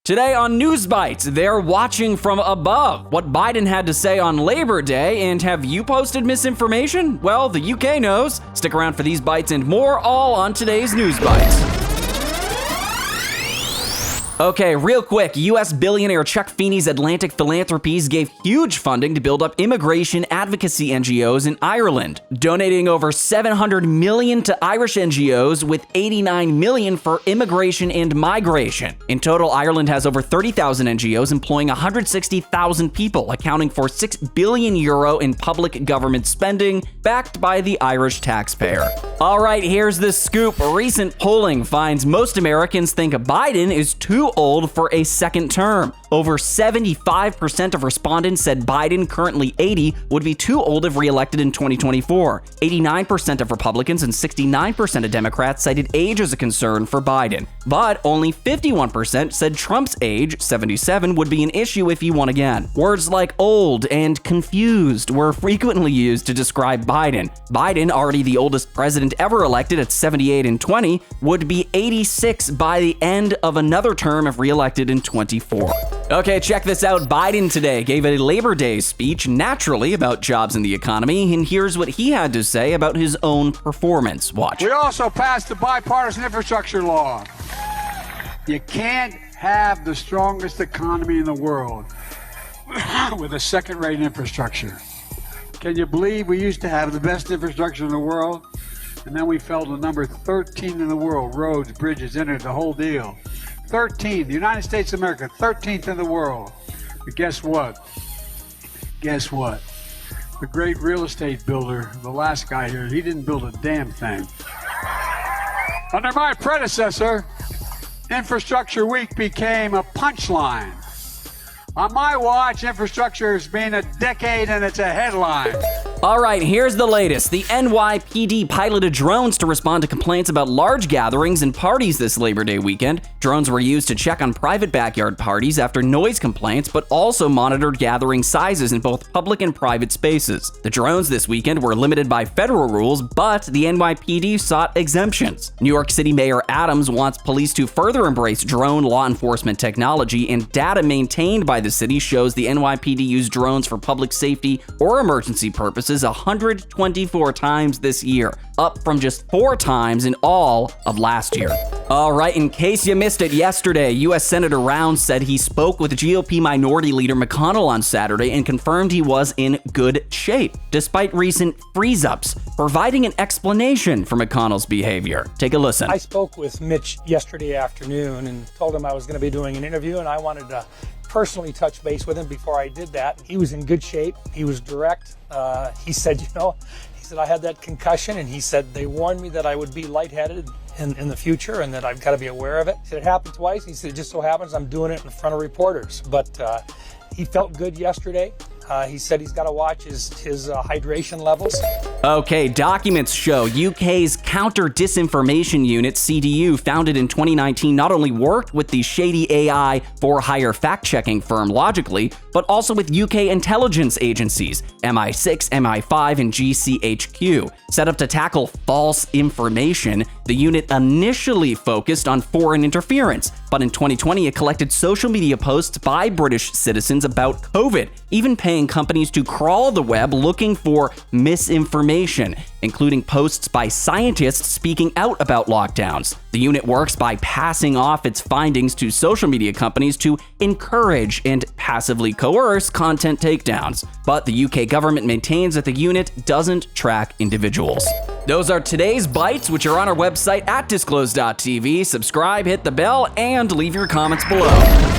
Today on Newsbytes, they're watching from above. What Biden had to say on Labor Day, and have you posted misinformation? Well, the UK knows. Stick around for these bites and more, all on today's Newsbytes. Okay, real quick, U.S. billionaire Chuck Feeney's Atlantic Philanthropies gave huge funding to build up immigration advocacy NGOs in Ireland, donating over $700 million to Irish NGOs with $89 million for immigration and migration. In total, Ireland has over 30,000 NGOs employing 160,000 people, accounting for €6 billion in public government spending, backed by the Irish taxpayer. All right, here's the scoop. Recent polling finds most Americans think Biden is too old for a second term. Over 75% of respondents said Biden, currently 80, would be too old if re-elected in 2024. 89% of Republicans and 69% of Democrats cited age as a concern for Biden. But only 51% said Trump's age, 77, would be an issue if he won again. Words like old and confused were frequently used to describe Biden. Biden, already the oldest president ever elected at 78 and 20, would be 86 by the end of another term if re-elected in 24. Okay, check this out. Biden today gave a Labor Day speech, naturally, about jobs and the economy, and here's what he had to say about his own performance. Watch. We also passed the bipartisan infrastructure law. You can't have the strongest economy in the world with a second-rate infrastructure. Can you believe we used to have the best infrastructure in the world, and then we fell to number 13 in the world? Roads, bridges, internet, the whole deal. 13, the United States of America, 13th in the world. But guess what? Guess what? The great real estate builder, the last guy here, he didn't build a damn thing. Under my predecessor, Infrastructure Week became a punchline. On my watch, infrastructure has been a decade and it's a headline. All right, here's the latest. The NYPD piloted drones to respond to complaints about large gatherings and parties this Labor Day weekend. Drones were used to check on private backyard parties after noise complaints, but also monitored gathering sizes in both public and private spaces. The drones this weekend were limited by federal rules, but the NYPD sought exemptions. New York City Mayor Adams wants police to further embrace drone law enforcement technology, and data maintained by the city shows the NYPD used drones for public safety or emergency purposes 124 times this year, up from just 4 times in all of last year. All right, in case you missed it yesterday, U.S. Senator Rounds said he spoke with GOP Minority Leader McConnell on Saturday and confirmed he was in good shape, despite recent freeze-ups, providing an explanation for McConnell's behavior. Take a listen. I spoke with Mitch yesterday afternoon and told him I was going to be doing an interview, and I wanted to personally touch base with him before I did that. He was in good shape. He was direct. He said, I had that concussion, and he said they warned me that I would be lightheaded in the future and that I've got to be aware of it. He said it happened twice. He said it just so happens I'm doing it in front of reporters. But he felt good yesterday. He said he's got to watch his hydration levels. Okay, documents show UK's counter-disinformation unit, CDU, founded in 2019, not only worked with the shady AI for hire fact-checking firm Logically, but also with UK intelligence agencies, MI6, MI5, and GCHQ. Set up to tackle false information, the unit initially focused on foreign interference, but in 2020 it collected social media posts by British citizens about COVID, even paying companies to crawl the web looking for misinformation, including posts by scientists speaking out about lockdowns. The unit works by passing off its findings to social media companies to encourage and passively coerce content takedowns. But the UK government maintains that the unit doesn't track individuals. Those are today's bites, which are on our website at Disclose.tv. Subscribe, hit the bell, and leave your comments below.